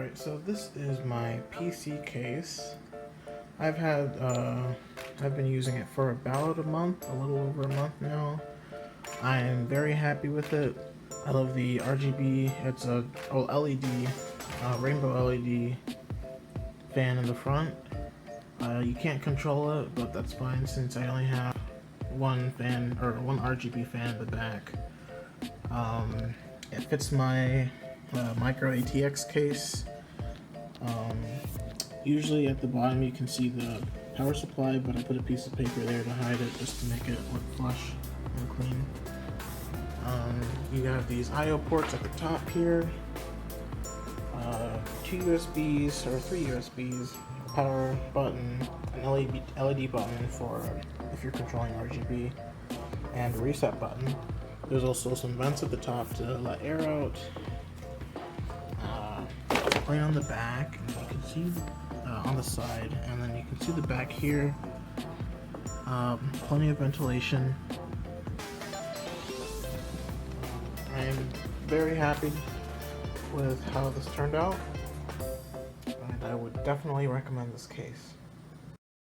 Alright, so this is my PC case. I've been using it for about a month, a little over a month now. I am very happy with it. I love the RGB, it's a LED, rainbow LED fan in the front. You can't control it, but that's fine since I only have one fan, or one RGB fan in the back. It fits my micro ATX case. Usually at the bottom you can see the power supply, but I put a piece of paper there to hide it just to make it look flush and clean. You have these I/O ports at the top here, 2 USBs or 3 USBs, power button, an LED button for if you're controlling RGB, and a reset button. There's also some vents at the top to let air out. Right on the back, and you can see on the side, and then you can see the back here. Plenty of ventilation. I'm very happy with how this turned out, and I would definitely recommend this case.